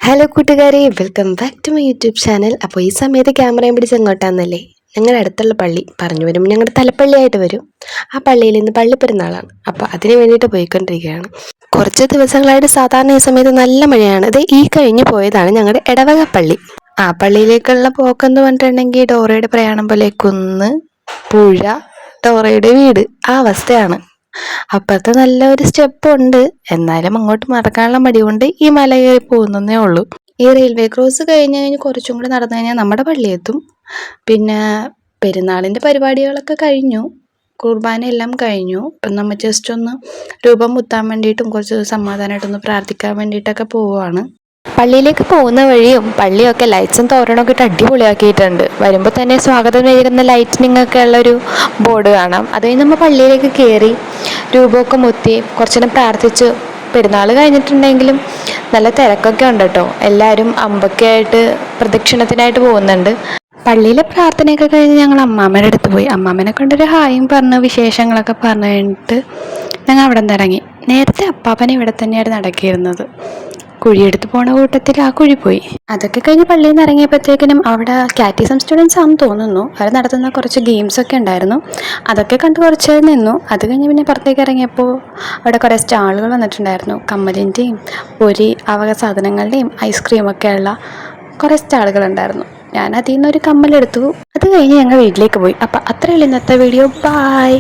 Hello കൂട്ടുകാരെ, welcome back to my YouTube channel. അപ്പോൾ ഈ സമയത്ത് ക്യാമറയും പിടിച്ച് എങ്ങോട്ടാന്നല്ലേ? ഞങ്ങളുടെ അടുത്തുള്ള പള്ളി പറഞ്ഞു വരുമ്പോൾ ഞങ്ങളുടെ തലപ്പള്ളിയായിട്ട് വരും. ആ പള്ളിയിൽ ഇന്ന് പള്ളിപ്പെരുന്നാളാണ്. അപ്പോൾ അതിന് വേണ്ടിയിട്ട് പോയിക്കൊണ്ടിരിക്കുകയാണ്. കുറച്ച് ദിവസങ്ങളായിട്ട് സാധാരണ ഈ സമയത്ത് നല്ല മഴയാണ്. ഇത് ഈ കഴിഞ്ഞ് പോയതാണ് ഞങ്ങളുടെ ഇടവക പള്ളി. ആ പള്ളിയിലേക്കുള്ള പോക്കെന്ന് പറഞ്ഞിട്ടുണ്ടെങ്കിൽ ഡോറയുടെ പ്രയാണം പോലെ കുന്ന്, പുഴ, ഡോറയുടെ വീട്, ആ അവസ്ഥയാണ്. അപ്പുറത്ത് നല്ലൊരു സ്റ്റെപ്പ് ഉണ്ട്, എന്നാലും അങ്ങോട്ട് മറക്കാനുള്ള മടി കൊണ്ട് ഈ മല കയറി പോകുന്നതേ ഉള്ളൂ. ഈ റെയിൽവേ ക്രോസ് കഴിഞ്ഞ് കുറച്ചും കൂടി നടന്നു കഴിഞ്ഞാൽ നമ്മുടെ പള്ളി എത്തും. പിന്നെ പെരുന്നാളിൻ്റെ പരിപാടികളൊക്കെ കഴിഞ്ഞു, കുർബാന എല്ലാം കഴിഞ്ഞു. ഇപ്പം നമ്മൾ ജസ്റ്റ് ഒന്ന് രൂപം മുത്താൻ വേണ്ടിയിട്ടും കുറച്ച് സമാധാനമായിട്ടൊന്ന് പ്രാർത്ഥിക്കാൻ വേണ്ടിയിട്ടൊക്കെ പോവുകയാണ്. പള്ളിയിലേക്ക് പോകുന്ന വഴിയും പള്ളിയൊക്കെ ലൈറ്റ്സും തോരണമൊക്കെ ഇട്ട് അടിപൊളിയാക്കിയിട്ടുണ്ട്. വരുമ്പോൾ തന്നെ സ്വാഗതം ചെയ്യുന്ന ലൈറ്റിനിങ് ഒക്കെ ഉള്ളൊരു ബോർഡ് കാണാം. അത് കഴിഞ്ഞ് നമ്മൾ പള്ളിയിലേക്ക് കയറി രൂപമൊക്കെ മുത്തി കുറച്ചു നേരം പ്രാർത്ഥിച്ചു. പെരുന്നാൾ കഴിഞ്ഞിട്ടുണ്ടെങ്കിലും നല്ല തിരക്കൊക്കെ ഉണ്ട് കേട്ടോ. എല്ലാവരും അമ്പൊക്കെ ആയിട്ട് പ്രദക്ഷിണത്തിനായിട്ട് പോകുന്നുണ്ട്. പള്ളിയിലെ പ്രാർത്ഥനയൊക്കെ കഴിഞ്ഞ് ഞങ്ങൾ അമ്മാമ്മയുടെ അടുത്ത് പോയി. അമ്മാമ്മനെ കൊണ്ടൊരു ഹായും പറഞ്ഞ് വിശേഷങ്ങളൊക്കെ പറഞ്ഞു കഴിഞ്ഞിട്ട് ഞങ്ങൾ അവിടെ നിന്ന് ഇറങ്ങി. നേരത്തെ അപ്പാപ്പനെ ഇവിടെ തന്നെയായിരുന്നു നടക്കിയിരുന്നത്. കുഴിയെടുത്ത് പോണ കൂട്ടത്തിൽ ആ കുഴി പോയി. അതൊക്കെ കഴിഞ്ഞ് പള്ളിയിൽ നിന്ന് ഇറങ്ങിയപ്പോഴത്തേക്കിനും അവിടെ കാറ്റിസം സ്റ്റുഡൻസ് ആണെന്ന് തോന്നുന്നു, അവർ നടത്തുന്ന കുറച്ച് ഗെയിംസ് ഒക്കെ ഉണ്ടായിരുന്നു. അതൊക്കെ കണ്ട് കുറച്ച് നിന്നു. അത് കഴിഞ്ഞ് പിന്നെ പുറത്തേക്ക് ഇറങ്ങിയപ്പോൾ അവിടെ കുറേ സ്റ്റാളുകൾ വന്നിട്ടുണ്ടായിരുന്നു. കമ്മലിൻ്റെയും പൊരി അവക സാധനങ്ങളുടെയും ഐസ്ക്രീമൊക്കെ ഉള്ള കുറേ സ്റ്റാളുകൾ ഉണ്ടായിരുന്നു. ഞാൻ അതിൽ നിന്നൊരു കമ്മലെടുത്തു. അത് കഴിഞ്ഞ് ഞങ്ങൾ വീട്ടിലേക്ക് പോയി. അപ്പം അത്രയേ ഉള്ളൂ ഇന്നത്തെ വീഡിയോ. ബായ്.